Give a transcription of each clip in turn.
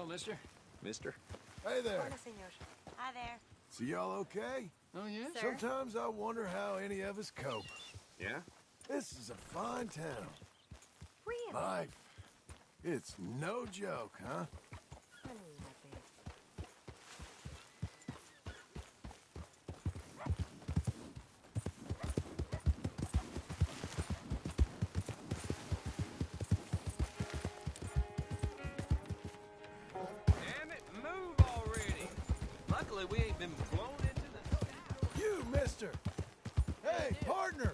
Hello, mister. Mister. Hey there. Hola, señor. Hi there. So y'all okay? Oh, yeah? Sir? Sometimes I wonder how any of us cope. Yeah? This is a fine town. Really? Life. It's no joke, huh? I know you might be. Damn it, move already! Luckily, we ain't been blown into the... You, mister! Hey, partner!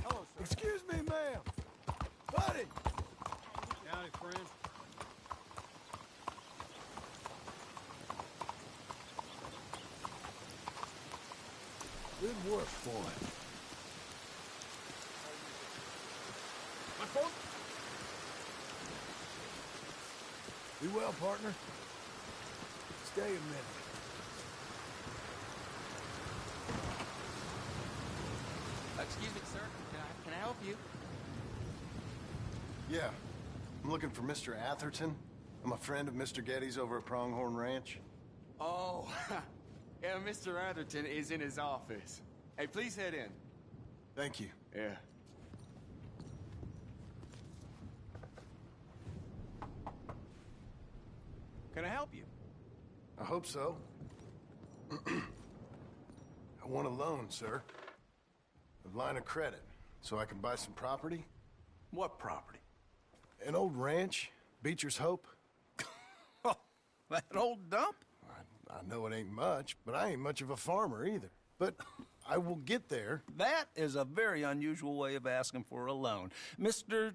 Hello, sir. Excuse me, ma'am. Buddy! Howdy, friend. Good work, boy. My phone? Be well, partner. Stay a minute. Excuse me, sir. Can I help you? Yeah. I'm looking for Mr. Atherton. I'm a friend of Mr. Getty's over at Pronghorn Ranch. Oh, yeah, Mr. Atherton is in his office. Hey, please head in. Thank you. Yeah. Can I help you? I hope so. I want a loan, sir. A line of credit, so I can buy some property. What property? An old ranch, Beecher's Hope. Oh, that old dump? I know it ain't much, but I ain't much of a farmer either. But I will get there. That is a very unusual way of asking for a loan. Mr.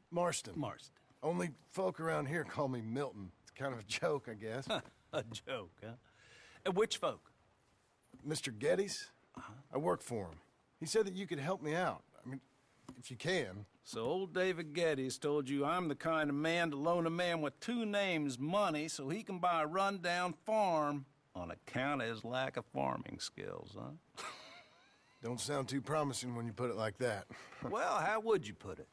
Marston. Marston. Only folk around here call me Milton. It's kind of a joke, I guess. A joke, huh? And which folk? Mr. Getty's? I work for him. He said that you could help me out. I mean, if you can. So old David Geddes told you I'm the kind of man to loan a man with two names money so he can buy a rundown farm on account of his lack of farming skills, huh? Don't sound too promising when you put it like that. Well, how would you put it?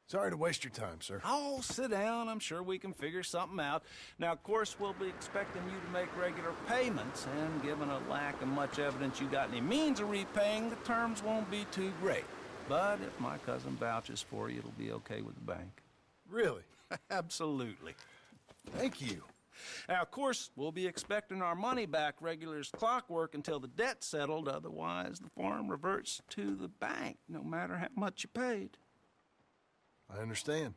Sorry to waste your time, sir. Oh, sit down. I'm sure we can figure something out. Now, of course, we'll be expecting you to make regular payments, and given a lack of much evidence you got any means of repaying, the terms won't be too great. But if my cousin vouches for you, it'll be okay with the bank. Really? Absolutely. Thank you. Now, of course, we'll be expecting our money back regular as clockwork until the debt's settled. Otherwise, the farm reverts to the bank, no matter how much you paid. I understand.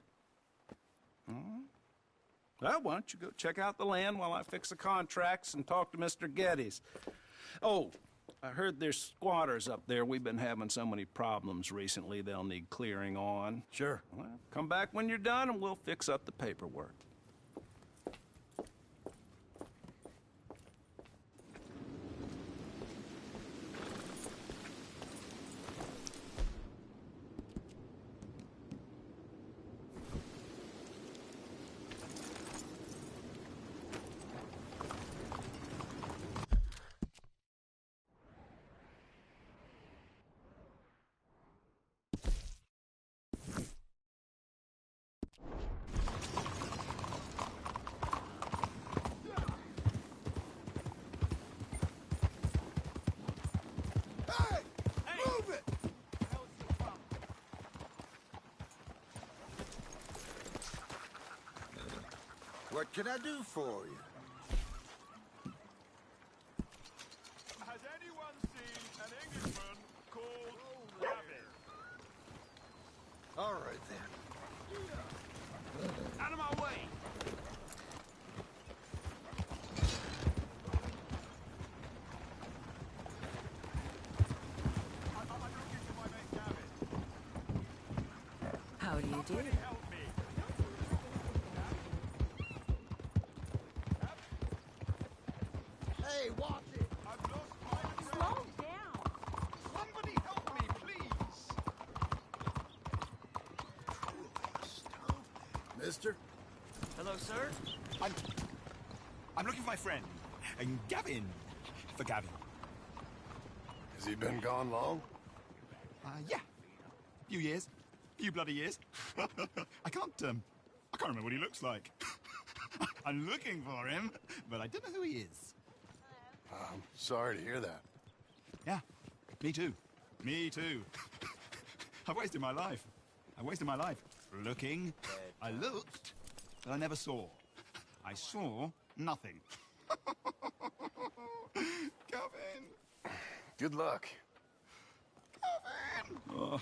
Well, why don't you go check out the land while I fix the contracts and talk to Mr. Geddes. Oh, I heard there's squatters up there. We've been having so many problems recently, they'll need clearing on. Sure. Well, come back when you're done and we'll fix up the paperwork. What can I do for you? Has anyone seen an Englishman called Gavin? All right, then. Out of my way! I'm looking for my mate Gavin. How do you do? Somebody help me! Hey, watch it! I've lost my friend. Slow down. Somebody help me, please! Mister? Hello, sir? I'm looking for my friend. And Gavin. For Gavin. Has he been gone long? Yeah. Few years. few bloody years. I can't remember what he looks like. I'm looking for him, but I don't know who he is. I'm sorry to hear that. Yeah, me too. Me too. I've wasted my life. Looking. I looked, but I never saw. I saw nothing. Gavin! Good luck. Gavin! Oh,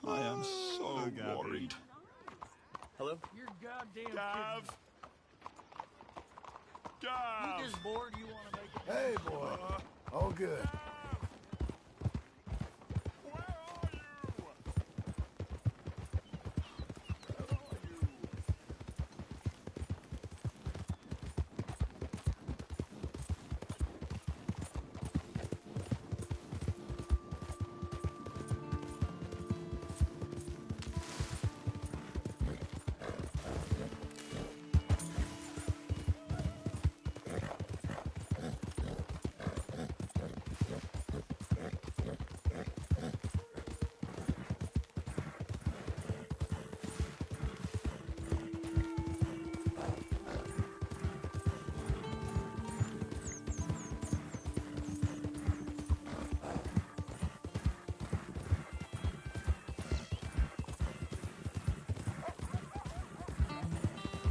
I am so worried. Hello? You're goddamn Gav! kidding. Gav! You just bored, you want to make it... Hey, boy. All good. Where are you?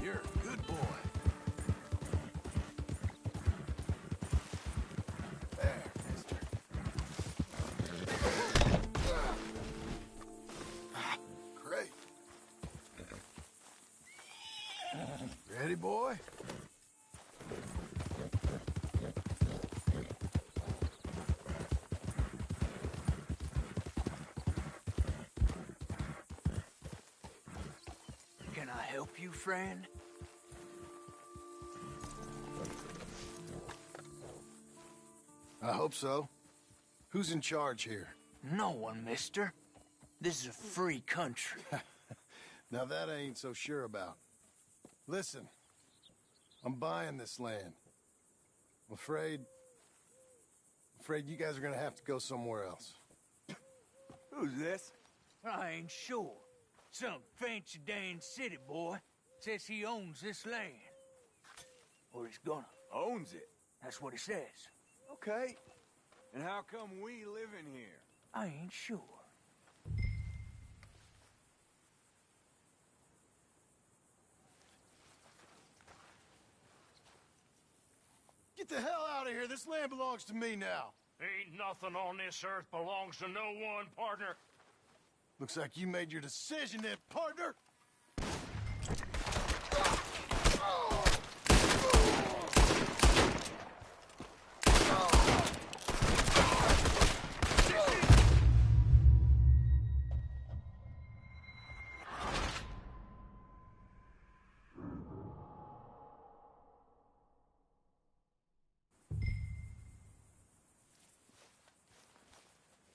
You're a good boy. There, mister. Great. Ready, boy? Can I help you, friend? I hope so. Who's in charge here? No one, mister. This is a free country. Now that I ain't so sure about. Listen, I'm buying this land. I'm afraid you guys are gonna have to go somewhere else. Who's this? I ain't sure. Some fancy Dan city boy says he owns this land. Or he's gonna. Owns it. That's what he says. Okay. And how come we live in here? I ain't sure. Get the hell out of here. This land belongs to me now. Ain't nothing on this earth belongs to no one, partner. Looks like you made your decision then, partner.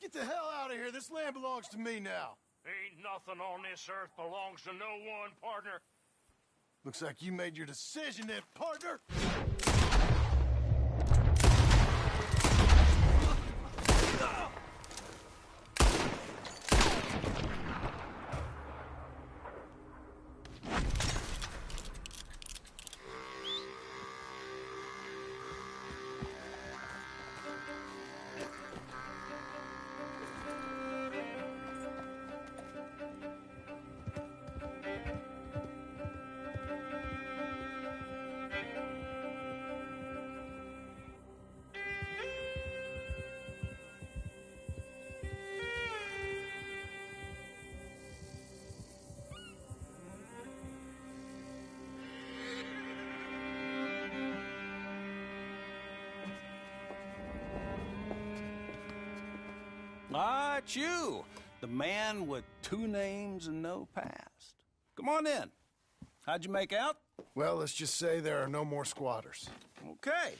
Get the hell out of here. This land belongs to me now. Ain't nothing on this earth belongs to no one, partner. Looks like you made your decision then, partner. Ah, it's you, the man with 2 names and no past. Come on in. How'd you make out? Well, let's just say there are no more squatters. Okay.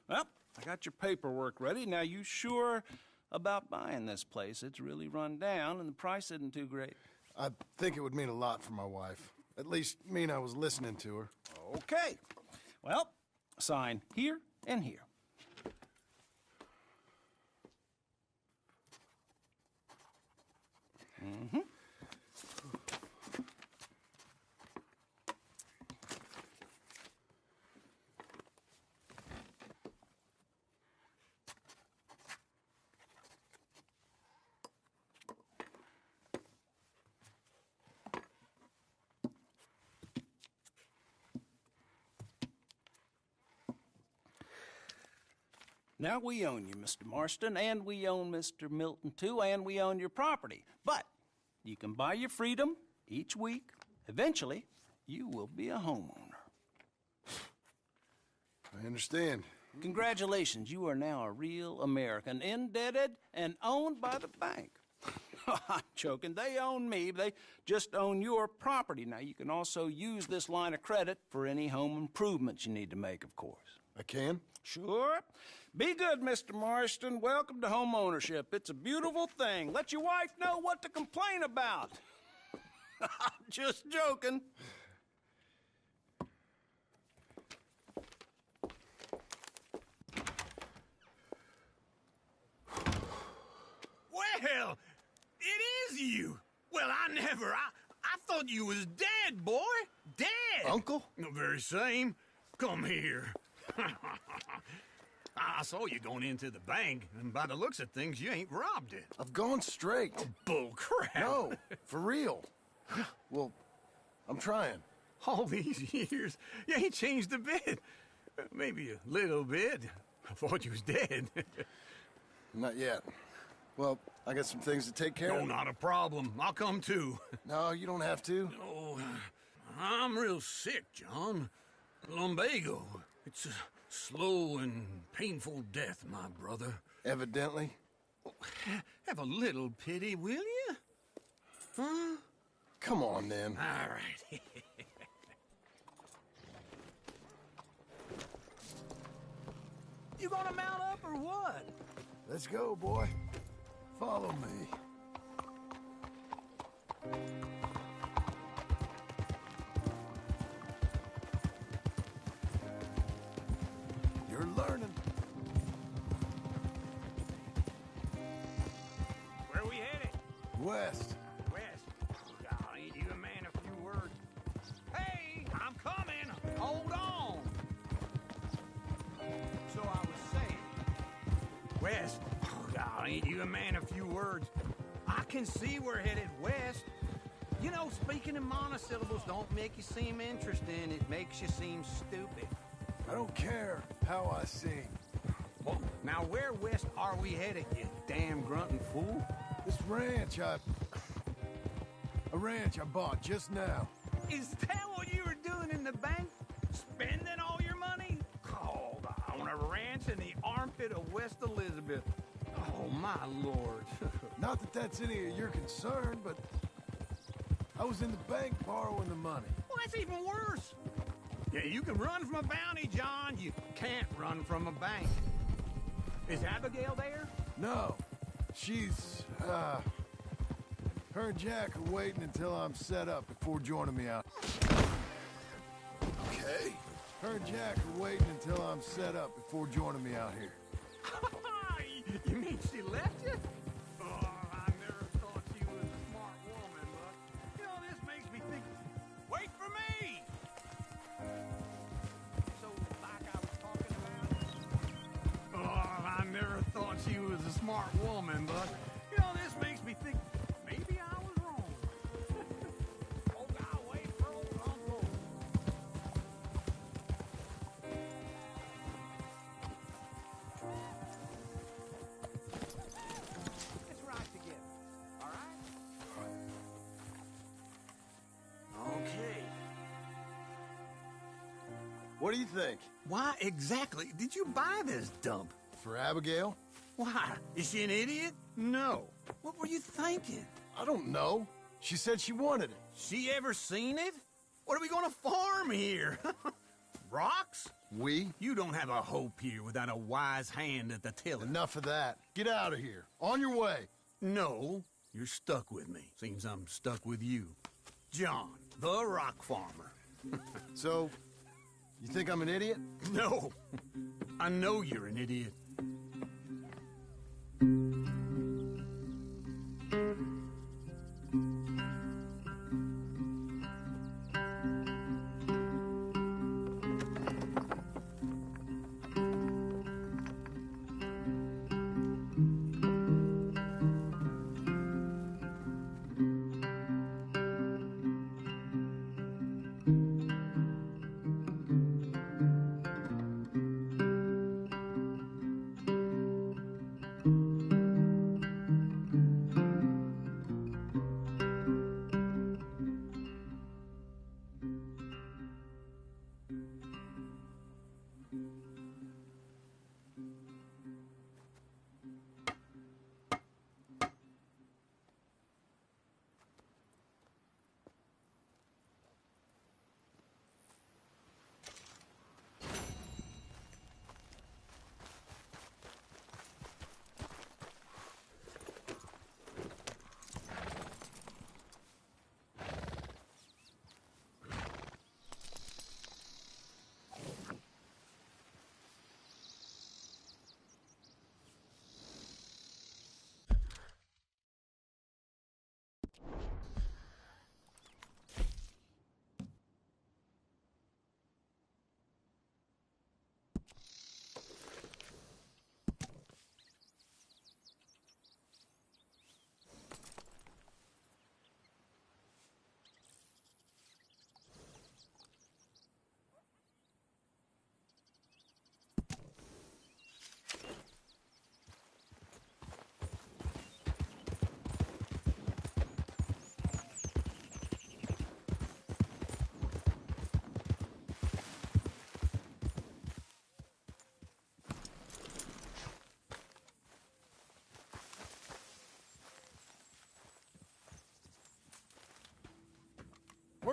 Well, I got your paperwork ready. Now, you sure about buying this place? It's really run down, and the price isn't too great. I think it would mean a lot for my wife. At least mean I was listening to her. Okay. Well, sign here and here. Now, we own you, Mr. Marston, and we own Mr. Milton, too, and we own your property. But you can buy your freedom each week. Eventually, you will be a homeowner. I understand. Congratulations, you are now a real American, indebted and owned by the bank. I'm joking. They own me. They just own your property. Now, you can also use this line of credit for any home improvements you need to make, of course. I can? Sure. Be good, Mr. Marston. Welcome to home ownership. It's a beautiful thing. Let your wife know what to complain about. Just joking. Well, it is you. Well, I thought you was dead, boy. Dead. Uncle? The very same. Come here. I saw you going into the bank, and by the looks of things, you ain't robbed it. I've gone straight. Bull crap. No, for real. Well, I'm trying. All these years, you ain't changed a bit. Maybe a little bit. I thought you was dead. Not yet. Well, I got some things to take care No, of. not a problem. I'll come too. No, you don't have to. Oh, I'm real sick, John. Lumbago. It's a slow and painful death, my brother. Evidently. Have a little pity, will you? Huh? Come on, then. All right. You gonna mount up or what? Let's go, boy. Follow me. You're learning. Where we headed? West. West. God, ain't you a man a few words? Hey, I'm coming. Hold on. So I was saying, west. Oh, God, ain't you a man a few words? I can see we're headed west. You know, speaking in monosyllables don't make you seem interesting. It makes you seem stupid. I don't care how I sing. Well, now where west are we headed, you damn grunting fool? This ranch a ranch I bought just now. Is that what you were doing in the bank? Spending all your money? Oh, on a ranch in the armpit of West Elizabeth. Oh, my Lord. Not that that's any of your concern, but I was in the bank borrowing the money. Well, that's even worse. Yeah, you can run from a bounty, John. You can't run from a bank. Is Abigail there? No, she's, her and Jack are waiting until I'm set up before joining me out. Okay. Her and Jack are waiting until I'm set up before joining me out here. You mean she left you? Oh, I never thought she was a smart woman, but, you know, this makes me think, wait for me! So, like I was talking about? Oh, I never thought she was a smart woman, but, you know, this makes me think, maybe I was wrong. Oh, God, wait for old Uncle. Let's ride together, all right? Okay. What do you think? Why exactly did you buy this dump? For Abigail? Why? Is she an idiot? No. What were you thinking? I don't know. She said she wanted it. She ever seen it? What are we gonna farm here? Rocks? We? You don't have a hope here without a wise hand at the tiller. Enough of that. Get out of here. On your way. No, you're stuck with me. Seems I'm stuck with you. John, the rock farmer. So, you think I'm an idiot? No, I know you're an idiot.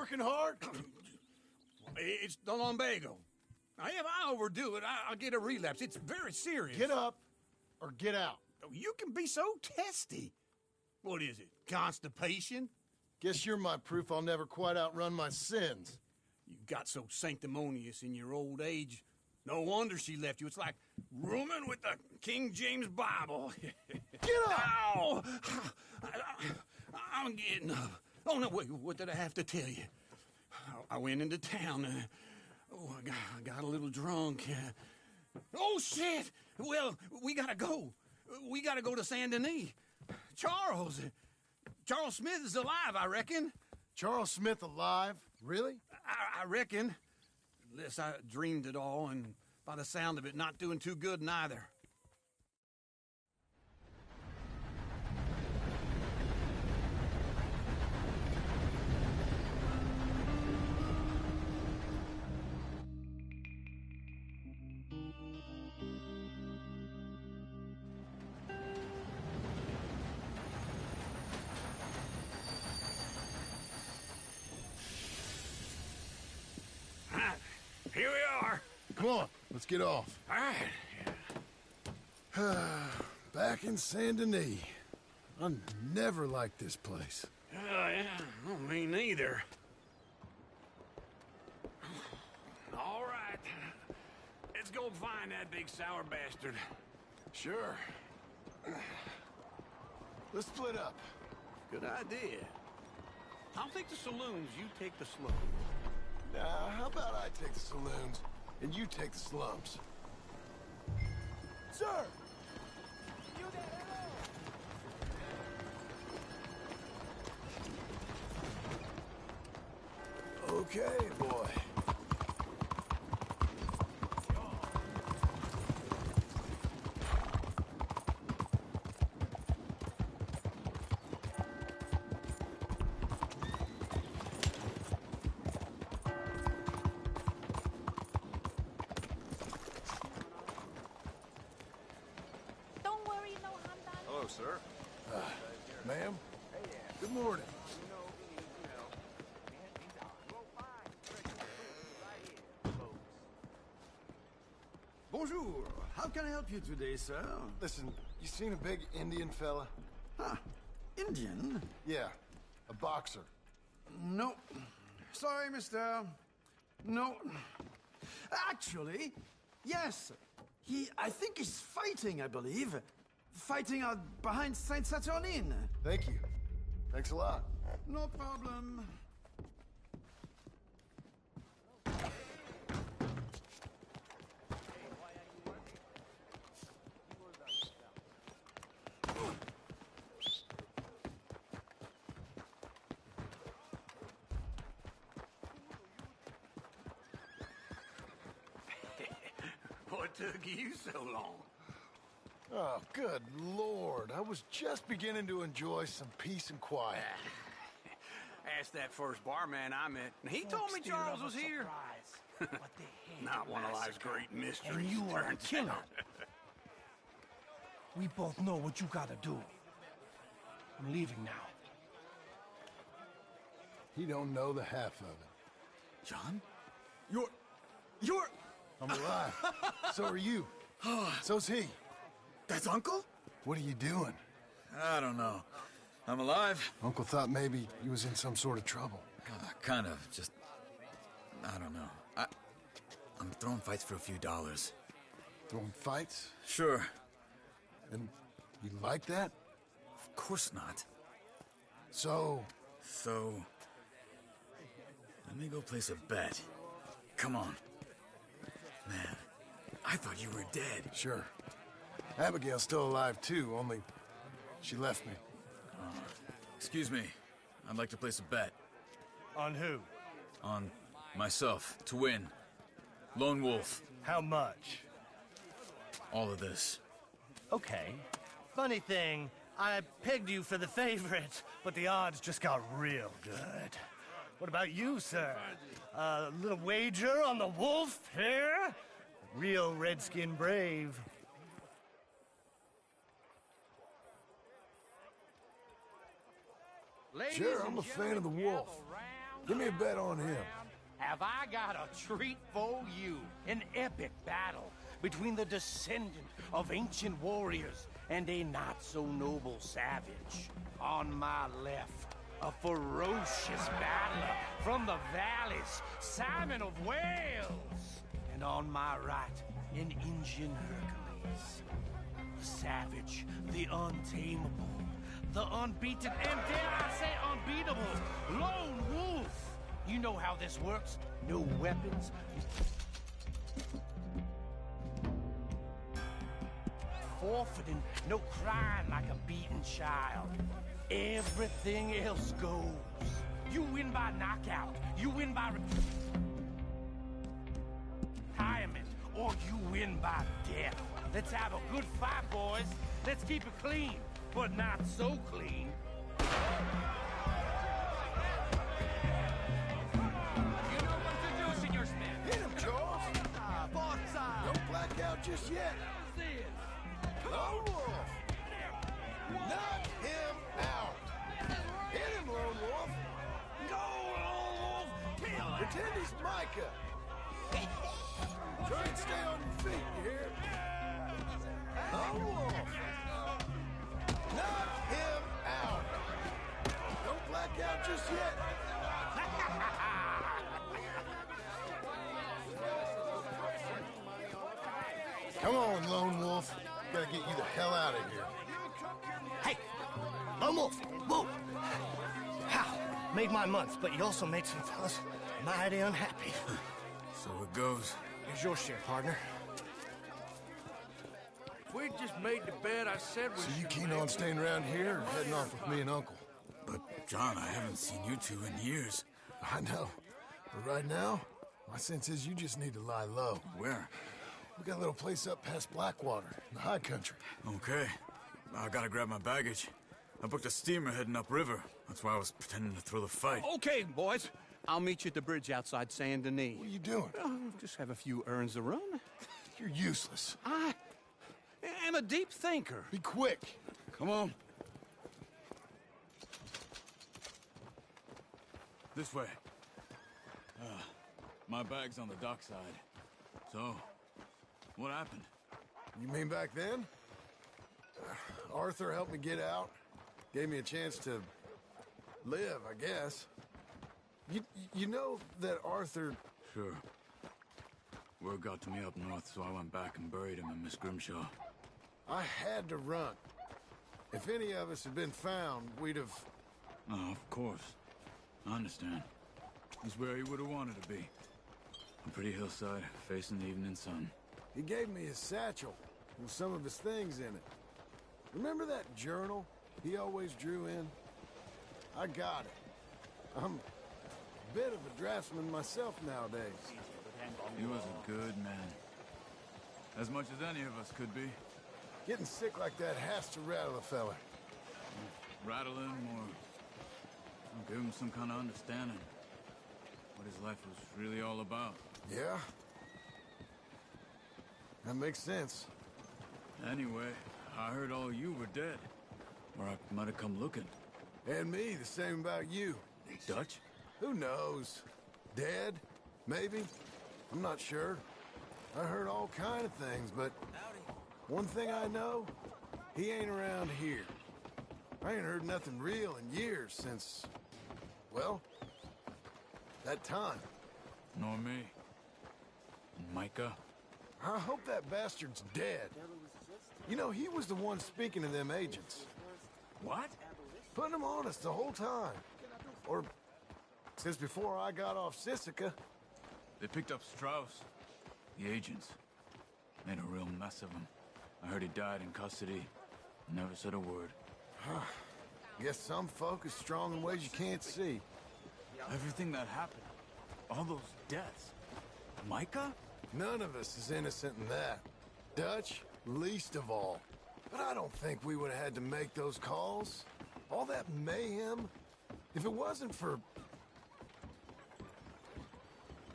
working hard? It's the lumbago. Now, if I overdo it, I'll get a relapse. It's very serious. Get up or get out. You can be so testy. What is it, constipation? Guess you're my proof I'll never quite outrun my sins. You got so sanctimonious in your old age. No wonder she left you. It's like rooming with the King James Bible. Get up! Ow! I'm getting up. Oh, no, wait, what did I have to tell you? I went into town. I got a little drunk. Oh, shit! Well, we gotta go. We gotta go to Saint Denis. Charles Smith is alive, I reckon. Charles Smith alive? Really? I reckon. Unless I dreamed it all, and by the sound of it, not doing too good neither. Here we are. Come on, let's get off. All right. Back in Saint Denis. I never liked this place. Yeah, well, me neither. All right. Let's go find that big sour bastard. Sure. Let's split up. Good idea. I'll take the saloons, you take the slums. Now, how about I take the saloons and you take the slums? Sir! Okay, boy. Don't worry, no harm done. Hello, sir. Ma'am? Good morning. Bonjour. How can I help you today, sir? Listen, you seen a big Indian fella? Huh. Indian? Yeah, a boxer. No. Sorry, mister. No. Actually, yes. I think he's fighting, I believe. Fighting out behind Saint Saturnin. Thank you. Thanks a lot. No problem. What took you so long? Oh, good Lord. I was just beginning to enjoy some peace and quiet. Asked that first barman I met, and he told me Charles was here. Not one of life's great mysteries. And you are a turns killer. out. We both know what you gotta do. I'm leaving now. He don't know the half of it. John? You're... I'm alive. So are you. So's he. That's Uncle? What are you doing? I don't know. I'm alive. Uncle thought maybe he was in some sort of trouble. Kind of. Just... I don't know. I'm throwing fights for a few dollars. Throwing fights? Sure. And you like that? Of course not. So... So... Let me go place a bet. Come on. Man, I thought you were dead. Sure. Abigail's still alive, too, only she left me. Excuse me. I'd like to place a bet. On who? On myself, to win. Lone Wolf. How much? All of this. Okay. Funny thing, I pegged you for the favorite, but the odds just got real good. What about you, sir? A little wager on the wolf here? Real redskin brave. Sure, I'm a fan of the wolf. Give me a bet on him. Have I got a treat for you? An epic battle between the descendant of ancient warriors and a not-so-noble savage. On my left, a ferocious battler from the valleys, Simon of Wales. And on my right, an Indian Hercules. The savage, the untamable, the unbeaten, and dare I say unbeatable, lone wolf. You know how this works. No weapons. Forfeiting, no crying like a beaten child. Everything else goes. You win by knockout. You win by retirement. Or you win by death. Let's have a good fight, boys. Let's keep it clean, but not so clean. Hit him, Charles! Don't black out just yet. Lone Wolf! Knock him out! Hit him, Lone Wolf! Go, Lone Wolf! Kill him! Pretend he's Micah! Try and stay on your feet, you hear? Lone Wolf! Knock him out! Don't black out just yet! Come on, Lone Wolf. Gotta get you the hell out of here. Hey! Lone Wolf! Whoa! How? Made my month, but you also made some fellas mighty unhappy. So it goes. Here's your share, partner. We just made the bed I said we So you keen on staying around here or heading off with me and Uncle? But, John, I haven't seen you two in years. I know. But right now, my sense is you just need to lie low. Where? We got a little place up past Blackwater, in the high country. Okay. I gotta grab my baggage. I booked a steamer heading upriver. That's why I was pretending to throw the fight. Okay, boys. I'll meet you at the bridge outside Saint Denis. What are you doing? Just have a few errands to run. You're useless. I am a deep thinker. Be quick. Come on. This way. My bag's on the dockside. So, what happened? You mean back then? Arthur helped me get out. Gave me a chance to live, I guess. You know that Arthur... Sure. Word got to me up north, so I went back and buried him in Miss Grimshaw. I had to run. If any of us had been found, we'd have... Oh, of course. I understand. He's where he would have wanted to be. A pretty hillside, facing the evening sun. He gave me his satchel with some of his things in it. Remember that journal he always drew in? I got it. I'm a bit of a draftsman myself nowadays. He was a good man. As much as any of us could be. Getting sick like that has to rattle a fella. Rattle him or give him some kind of understanding. What his life was really all about. Yeah? That makes sense. Anyway, I heard all you were dead. Or I might have come looking. And me, the same about you. Dutch? Who knows? Dead? Maybe? I'm not sure. I heard all kind of things, but one thing I know, he ain't around here. I ain't heard nothing real in years since, well, that time. Nor me. And Micah? I hope that bastard's dead. You know, he was the one speaking to them agents. What? Putting them on us the whole time. Or since before I got off Sisika. They picked up Strauss. The agents. Made a real mess of him. I heard he died in custody. Never said a word. Guess some folk is strong in ways you can't see. Everything that happened. All those deaths. Micah? None of us is innocent in that. Dutch, least of all. But I don't think we would have had to make those calls. All that mayhem. If it wasn't for...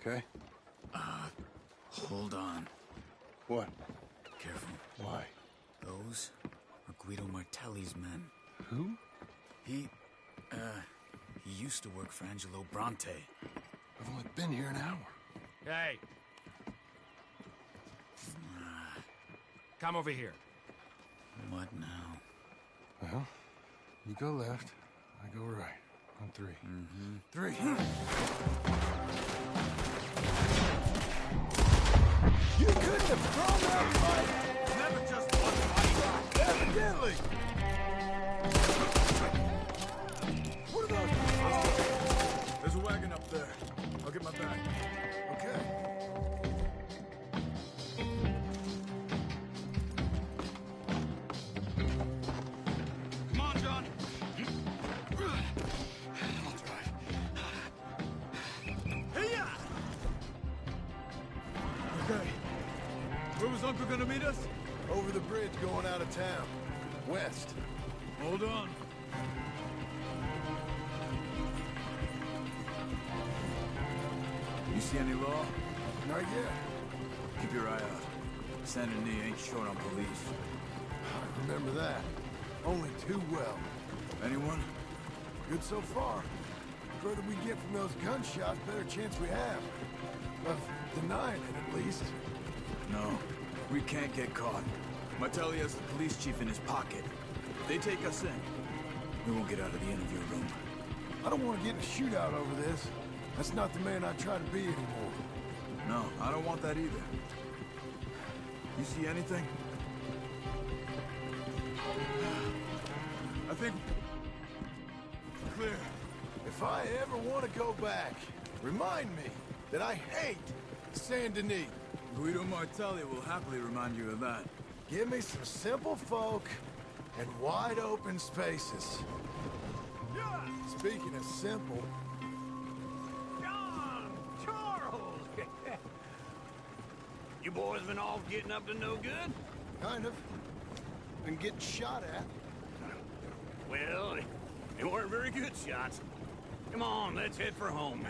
Okay? Hold on. What? Careful. Why? Those are Guido Martelli's men. Who? He He used to work for Angelo Bronte. I've only been here an hour. Hey. Come over here. What now? Well, you go left, I go right. On three. Mm-hmm. Three. You couldn't have thrown that fight! Never just one fight. Evidently! What are those? There's a wagon up there. I'll get my bag. Okay. Come on, John. I'll drive. Hey-ya! Okay. Where was Uncle gonna meet us? Over the bridge going out of town. West. Hold on. You see any law? Not yet. Keep your eye out. Saint Denis ain't short on police. I remember that. Only too well. Anyone? Good so far. The further we get from those gunshots, better chance we have. Of denying it, at least. No, we can't get caught. Martelli has the police chief in his pocket. If they take us in, we won't get out of the interview room. I don't want to get in a shootout over this. That's not the man I try to be anymore. No, I don't want that either. You see anything? I think... clear. If I ever want to go back, remind me that I hate Saint Denis. Guido Martelli will happily remind you of that. Give me some simple folk and wide open spaces. Speaking of simple... John! Charles! You boys been off getting up to no good? Kind of. Been getting shot at. Well, they weren't very good shots. Come on, let's head for home.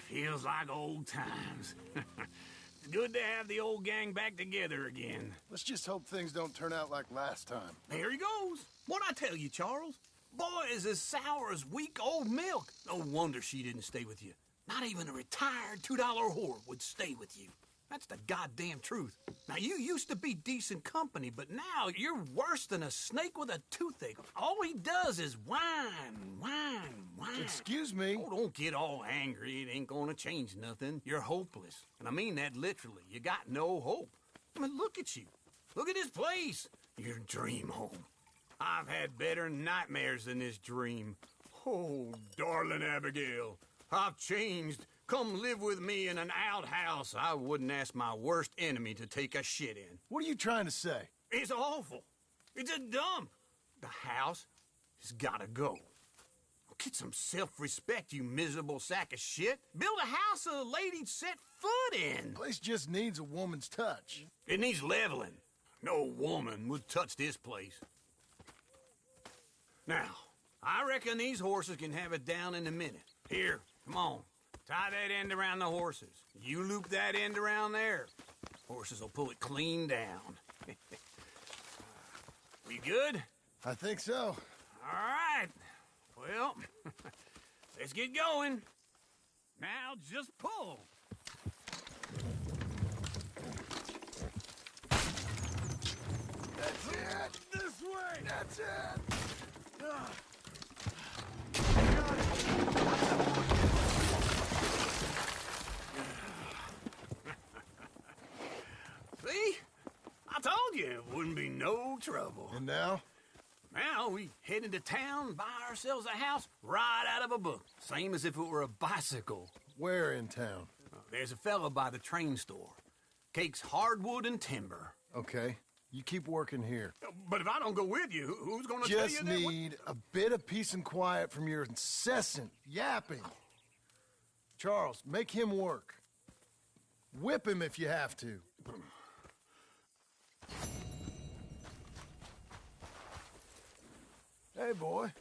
Feels like old times. It's good to have the old gang back together again. Let's just hope things don't turn out like last time. There he goes. What'd I tell you, Charles? Boy is as sour as week-old milk. No wonder she didn't stay with you. Not even a retired $2 whore would stay with you. That's the goddamn truth. Now, you used to be decent company, but now you're worse than a snake with a toothache. All he does is whine. Excuse me? Oh, don't get all angry. It ain't gonna change nothing. You're hopeless. And I mean that literally. You got no hope. I mean, look at you. Look at this place. Your dream home. I've had better nightmares than this dream. Oh, darling Abigail, I've changed. Come live with me in an outhouse I wouldn't ask my worst enemy to take a shit in. What are you trying to say? It's awful. It's a dump. The house has gotta go. Get some self-respect, you miserable sack of shit. Build a house a lady'd set foot in. The place just needs a woman's touch. It needs leveling. No woman would touch this place. Now, I reckon these horses can have it down in a minute. Here, come on. Tie that end around the horses. You loop that end around there. Horses will pull it clean down. We good? I think so. All right. Well, let's get going. Now just pull. That's it. This way. That's it. See? I told you it wouldn't be no trouble. And now? Now we head into town, buy ourselves a house right out of a book. Same as if it were a bicycle. Where in town? There's a fella by the train store. Cakes hardwood and timber. Okay. You keep working here. But if I don't go with you, who's gonna tell you Just that? need a bit of peace and quiet from your incessant yapping. Charles, make him work. Whip him if you have to. Hey, boy.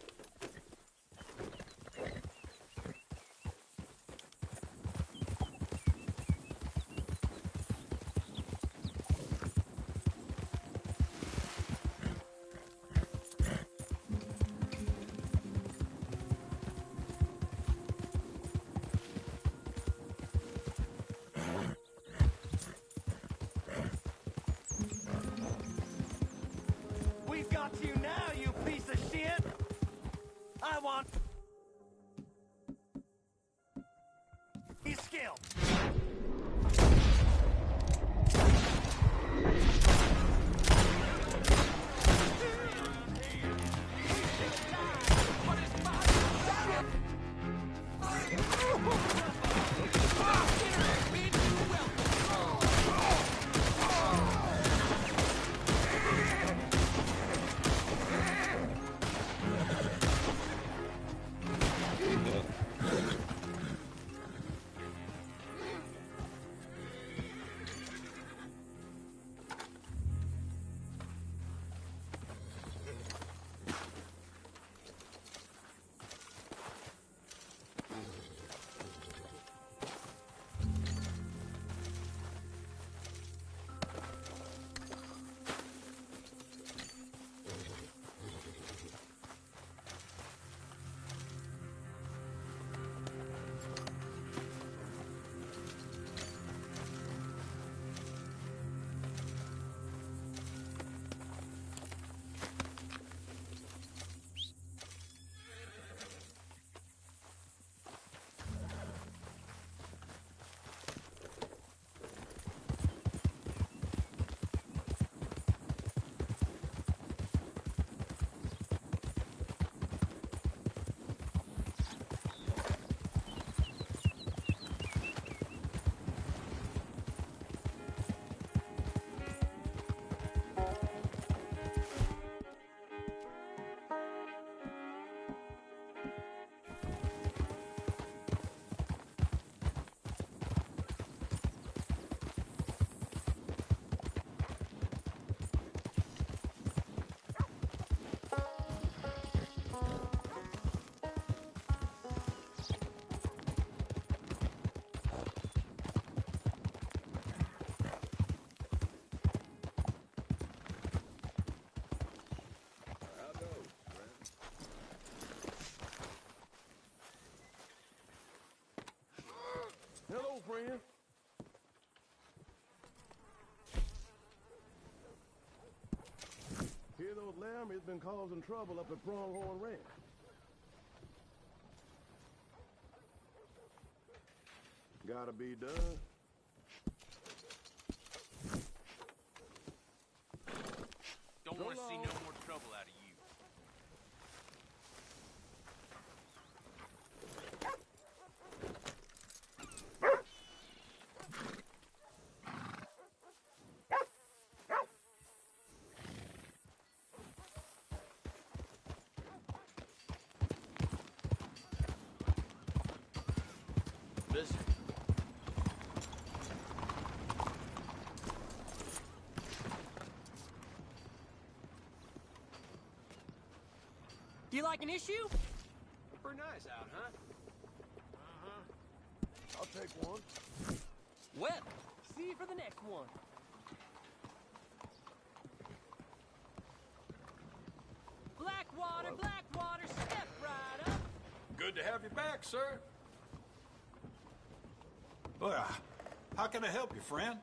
We've got you now, you piece of shit! I want... He's skilled! has been causing trouble up at Pronghorn Ranch. Gotta be done. Don't want to see no more trouble out of you. Busy. Do you like an issue? Pretty nice out, huh? I'll take one. Well, see you for the next one. Blackwater, step right up. Good to have you back, sir. Well, how can I help you, friend?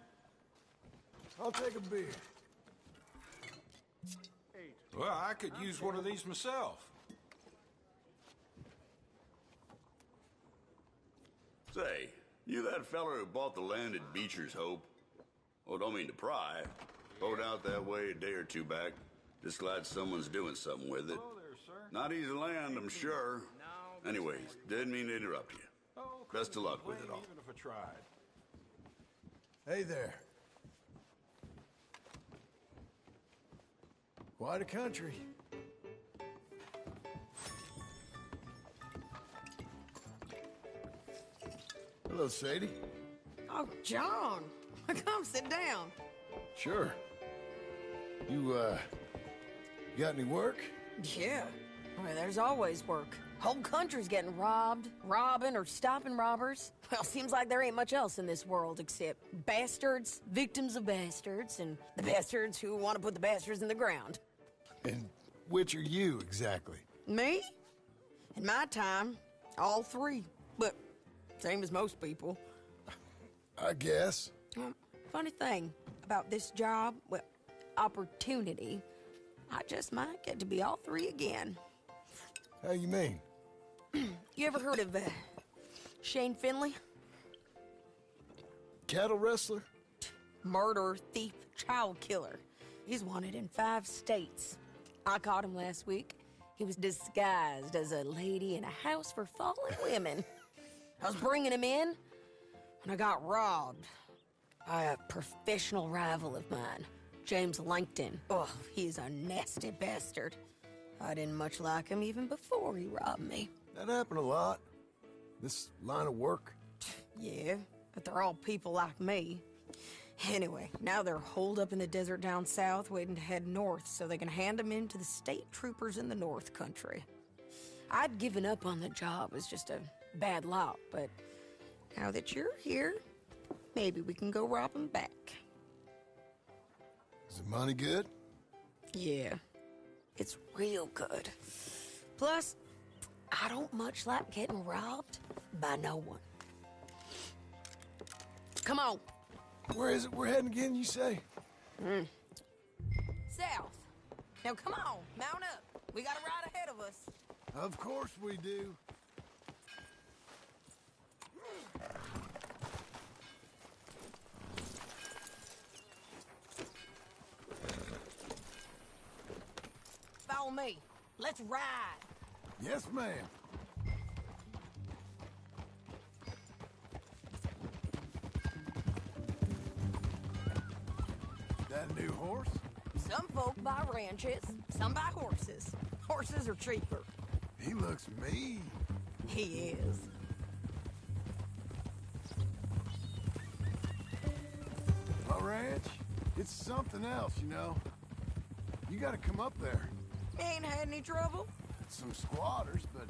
I'll take a beer. Well, I could use one of these myself. Say, you that feller who bought the land at Beecher's Hope? Oh, don't mean to pry. Rode out that way a day or two back. Just glad someone's doing something with it. Hello there, sir. Not easy land, I'm sure. Anyways, didn't mean to interrupt you. Oh, Best of luck with it all. Even if I tried. Hey there. Quite a country. Hello, Sadie. Oh, John. Come sit down. Sure. You got any work? Yeah. I mean, there's always work. Whole country's getting robbed, robbing, or stopping robbers. Well, seems like there ain't much else in this world except bastards, victims of bastards, and the bastards who want to put the bastards in the ground. And which are you, exactly? Me? In my time, all three. But same as most people. I guess. Funny thing about this job, well, opportunity, I just might get to be all three again. How you mean? You ever heard of Shane Finley? Cattle wrestler? Murderer, thief, child killer. He's wanted in 5 states. I caught him last week. He was disguised as a lady in a house for fallen women. I was bringing him in when I got robbed by a professional rival of mine, James Langton. Oh, he's a nasty bastard. I didn't much like him even before he robbed me. That happened a lot. This line of work. Yeah, but they're all people like me. Anyway, now they're holed up in the desert down south waiting to head north so they can hand them in to the state troopers in the north country. I'd given up on the job as just a bad lot, but now that you're here, maybe we can go rob them back. Is the money good? Yeah, it's real good. Plus, I don't much like getting robbed by no one. Come on. Where is it we're heading again, you say? South. Now come on, mount up. We got a ride ahead of us. Of course we do. Follow me. Let's ride. Yes, ma'am. That a new horse? Some folk buy ranches, some buy horses. Horses are cheaper. He looks mean. He is. My ranch, it's something else, you know. You gotta come up there. Ain't had any trouble? Some squatters, but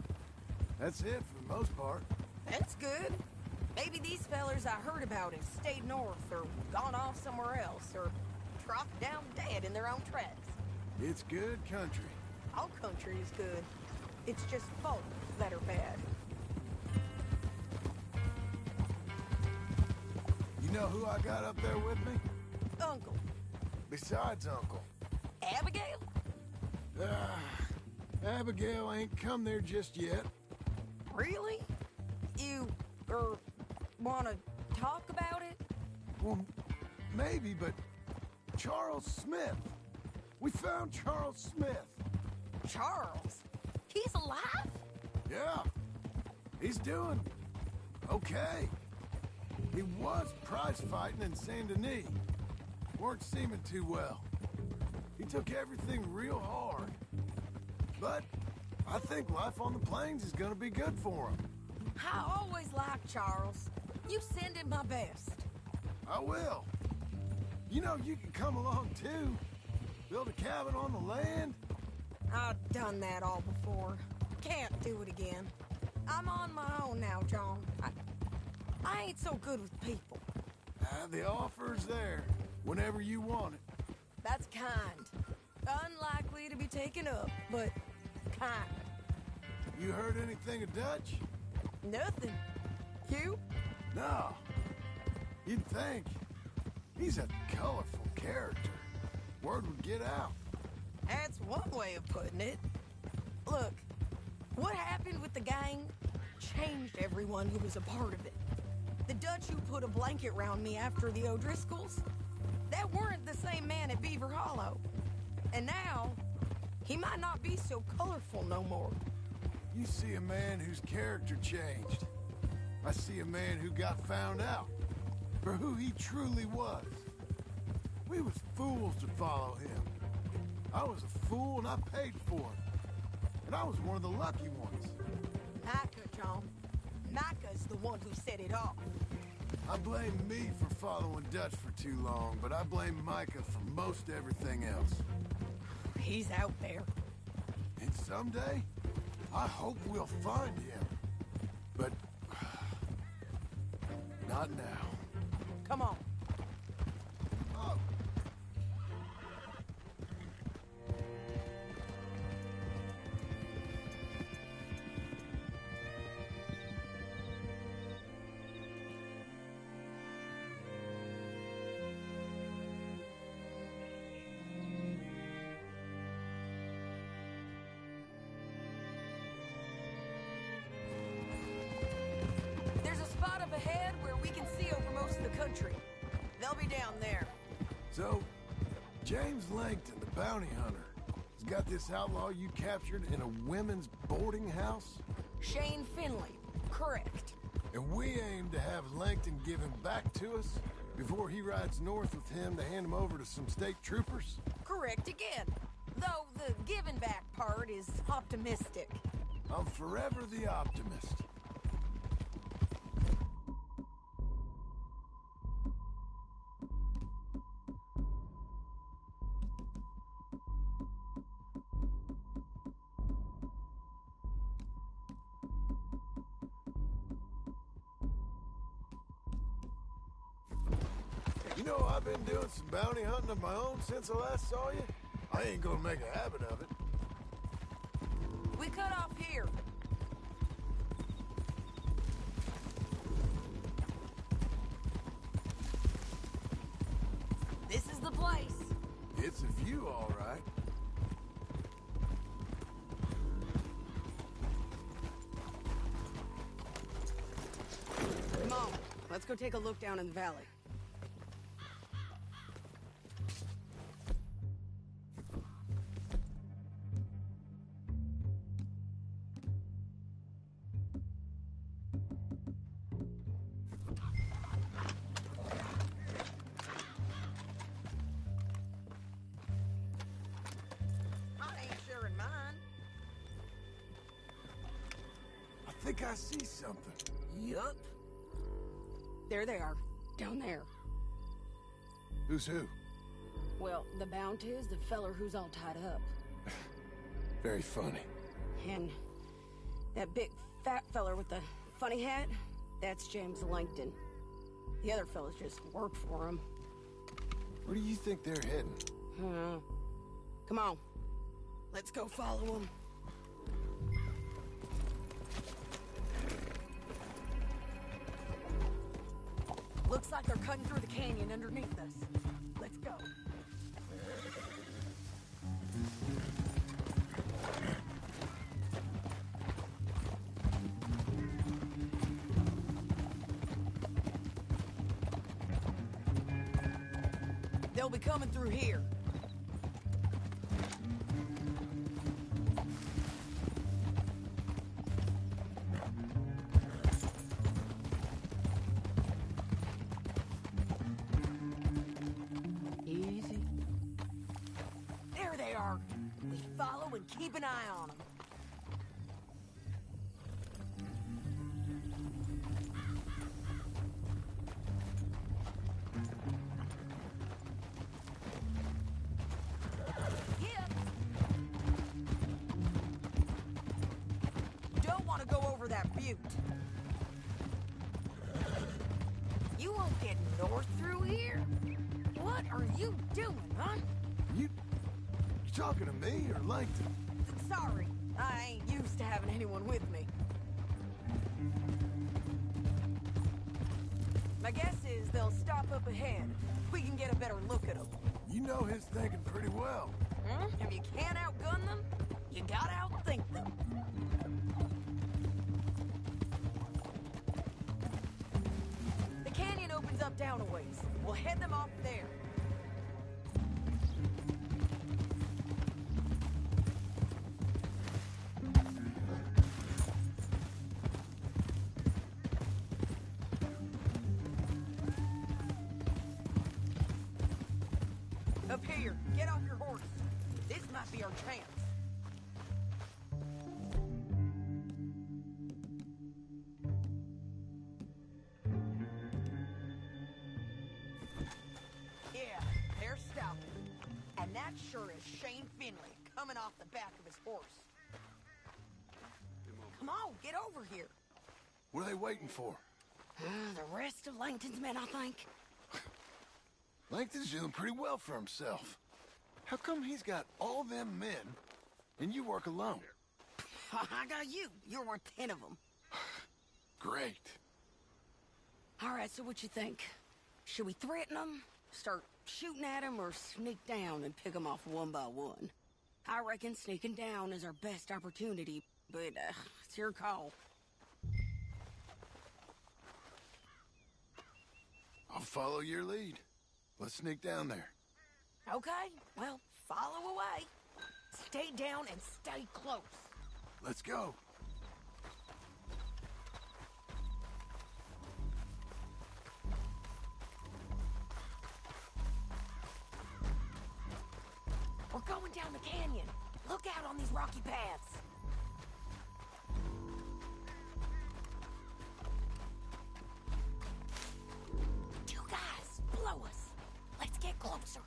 that's it for the most part. That's good. Maybe these fellers I heard about have stayed north or gone off somewhere else or dropped down dead in their own tracks. It's good country. All country is good. It's just folk that are bad. You know who I got up there with me? Uncle. Besides Uncle. Abigail? Abigail ain't come there just yet. Really? You, want to talk about it? Well, maybe, but Charles Smith. We found Charles Smith. Charles? He's alive? Yeah. He's doing okay. He was prize fighting in Saint Denis. Weren't seeming too well. He took everything real hard. But I think life on the plains is gonna be good for him. I always liked Charles. You send him my best. I will. You know, you can come along too. Build a cabin on the land. I've done that all before. Can't do it again. I'm on my own now, John. I ain't so good with people. The offer's there whenever you want it. That's kind. Unlikely to be taken up, but kind. You heard anything of Dutch? Nothing. You? No. You'd think. He's a colorful character. Word would get out. That's one way of putting it. Look, what happened with the gang changed everyone who was a part of it. The Dutch who put a blanket round me after the O'Driscolls, that weren't the same man at Beaver Hollow. And now, he might not be so colorful no more. You see a man whose character changed. I see a man who got found out for who he truly was. We was fools to follow him. I was a fool and I paid for it. And I was one of the lucky ones. Micah, John. Micah's the one who set it off. I blame me for following Dutch for too long, but I blame Micah for most everything else. He's out there. And someday, I hope we'll find him. But not now. Come on. Oh. There's a spot up ahead where we can see over most of the country. They'll be down there. So, James Langton, the bounty hunter, has got this outlaw you captured in a women's boarding house? Shane Finley. Correct. And we aim to have Langton give him back to us before he rides north with him to hand him over to some state troopers? Correct again. Though the giving back part is optimistic. I'm forever the optimist. You know, I've been doing some bounty hunting of my own since I last saw you. I ain't gonna make a habit of it. We cut off here. This is the place. It's a view, all right. Come on, let's go take a look down in the valley. I think I see something. Yup. There they are, down there. Who's who? Well, the bounty is the feller who's all tied up. Very funny. And that big fat feller with the funny hat, that's James Langton. The other fellas just work for him. Where do you think they're heading? Come on, let's go follow them. Looks like they're cutting through the canyon underneath us. Let's go. They'll be coming through here. Easy. There they are. We follow and keep an eye on them. You won't get north through here? What are you doing, huh? You talking to me or Langton? Sorry, I ain't used to having anyone with me. My guess is they'll stop up ahead. We can get a better look at them. You know his thinking pretty well. If you can't outgun them, you gotta outthink them. The canyon opens up down a ways. We'll head them off there. Up here, get off your horse. This might be our chance. Yeah, they're stopping. And that sure is Shane Finley coming off the back of his horse. Come on, get over here. What are they waiting for? The rest of Langton's men, I think. Langton's doing pretty well for himself. How come he's got all them men, and you work alone? I got you. You're worth 10 of them. Great. All right, so what you think? Should we threaten them, start shooting at them, or sneak down and pick them off one by one? I reckon sneaking down is our best opportunity, but it's your call. I'll follow your lead. Let's sneak down there. Okay, well, follow away. Stay down and stay close. Let's go. We're going down the canyon. Look out on these rocky paths. Two guys, blow us. Let's get closer.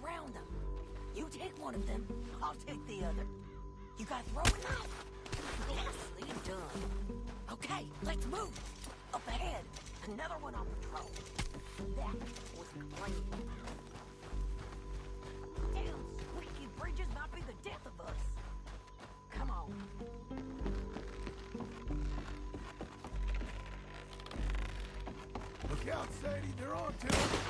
Around them. You take one of them, I'll take the other. You got a throwing knife? Nicely done. Okay, let's move. Up ahead, another one on patrol. That was clean. Damn, squeaky bridges might be the death of us. Come on. Look out, Sadie, they're on to him.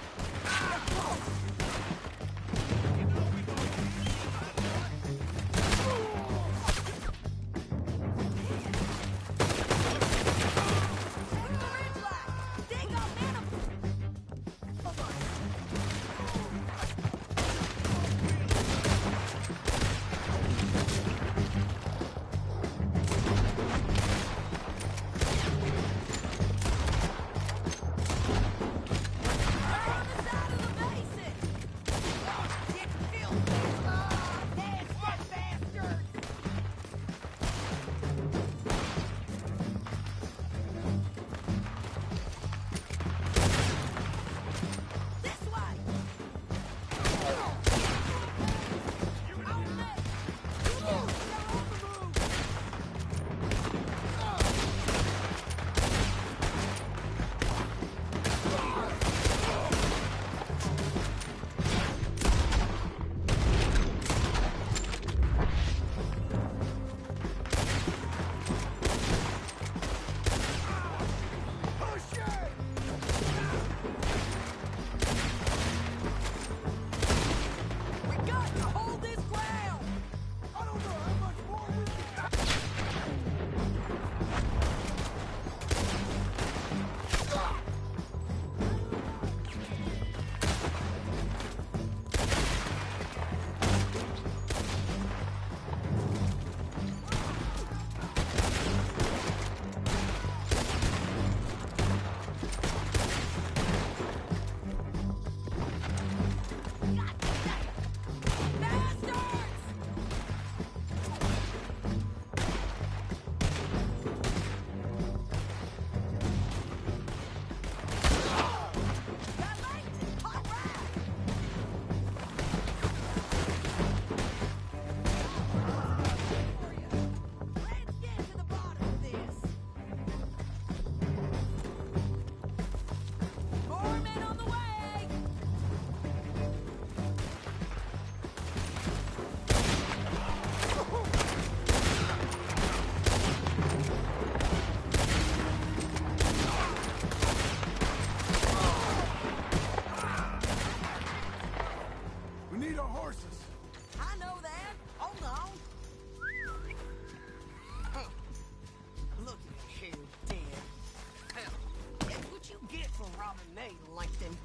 robbing me, Langton.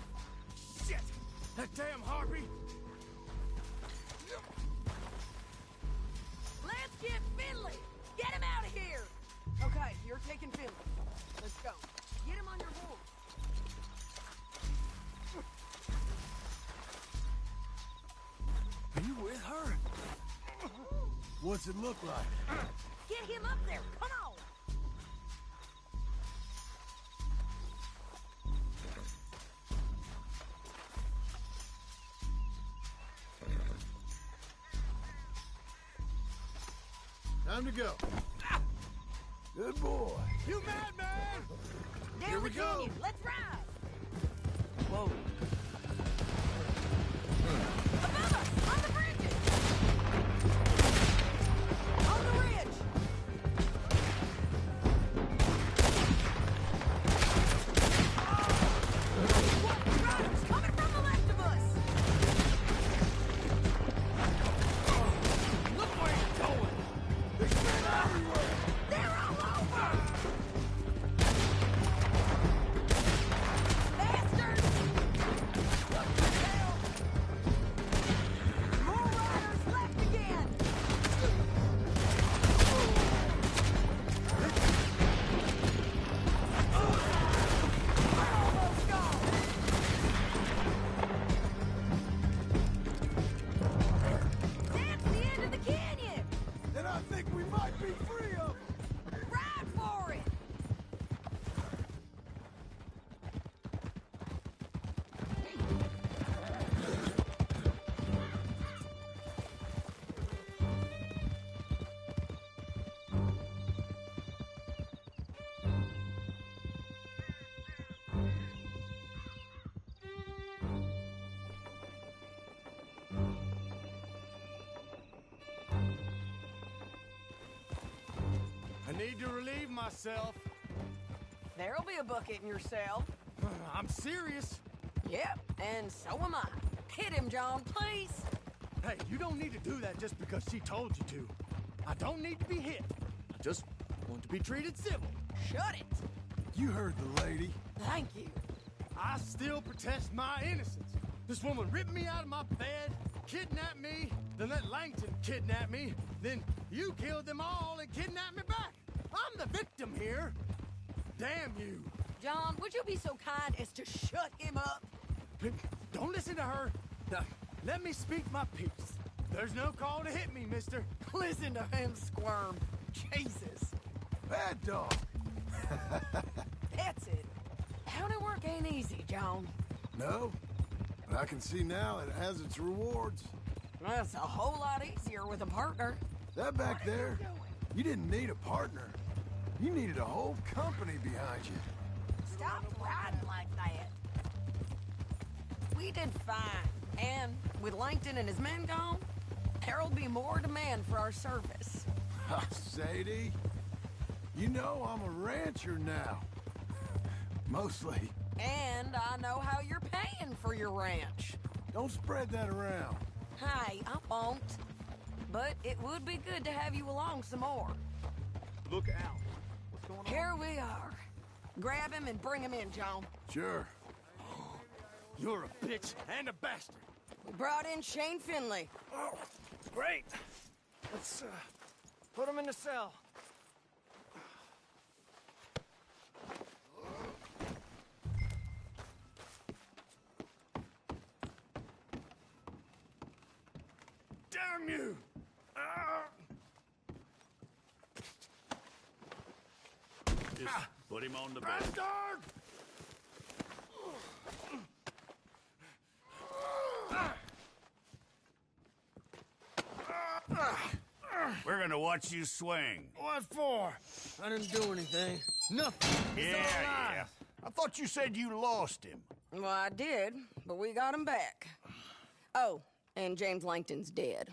Shit! That damn harpy! Let's get Finley! Get him out of here! Okay, you're taking Finley. Let's go. Get him on your horse. Are you with her? What's it look like? Get him up there! Come on! Time to go. Good boy. You mad, man? Down Here the we go. canyon. Let's ride! Whoa. Above us! On the bridges! On the ridge! What? Riders coming from the left of us! Look where you're going! There's men everywhere. They're all over! Bastards! What the hell? More riders left again! We're almost gone! That's the end of the canyon! And I think we might be free of them. Ride for it! I need to relieve myself. There'll be a bucket in your cell. I'm serious. Yep, and so am I. Hit him, John, please. Hey, you don't need to do that just because she told you to. I don't need to be hit. I just want to be treated civil. Shut it. You heard the lady. Thank you. I still protest my innocence. This woman ripped me out of my bed, kidnapped me, then let Langton kidnap me, then you killed them all and kidnapped me back. I'm the victim here. Damn you. John, would you be so kind as to shut him up? Don't listen to her. Now, let me speak my piece. There's no call to hit me, mister. Listen to him squirm. Jesus. Bad dog. That's it. County work ain't easy, John. No, but I can see now it has its rewards. That's a whole lot easier with a partner. That back there, you didn't need a partner. You needed a whole company behind you. Stop riding like that. We did fine. And with Langton and his men gone, there'll be more demand for our service. Sadie, you know I'm a rancher now. Mostly. And I know how you're paying for your ranch. Don't spread that around. Hey, I won't. But it would be good to have you along some more. Look out. What's going on? Here we are. Grab him and bring him in, John. Sure. You're a bitch and a bastard. We brought in Shane Finley. Oh, great. Let's put him in the cell. Damn you! Just put him on the bed. Bastard! We're gonna watch you swing. What for? I didn't do anything. Nothing. It's all lies. I thought you said you lost him. Well, I did, but we got him back. Oh, and James Langton's dead.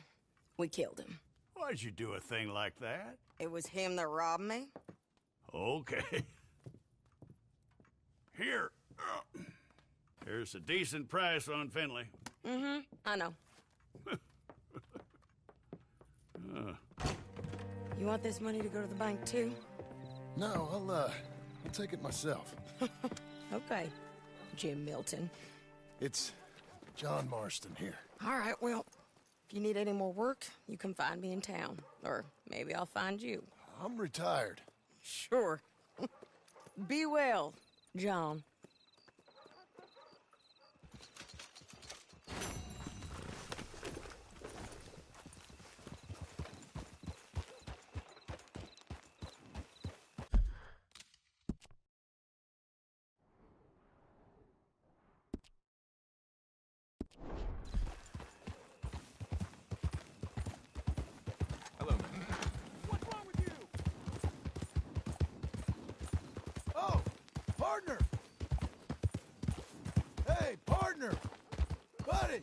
We killed him. Why'd you do a thing like that? It was him that robbed me. Okay. Here. Here's a decent price on Finley. Mm-hmm, I know. You want this money to go to the bank, too? No, I'll take it myself. Okay. Jim Milton. It's John Marston here. All right, well, if you need any more work, you can find me in town. Or maybe I'll find you. I'm retired. Sure. Be well, John. Hello, man. What's wrong with you? Oh, partner! Hey, partner! Buddy!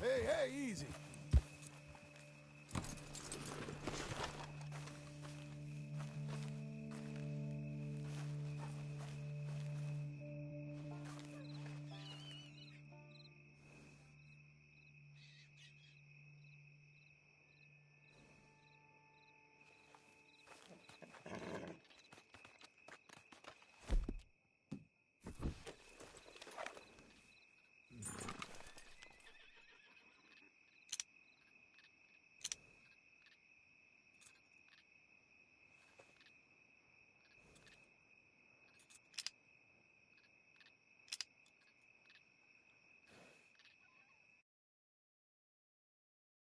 Hey,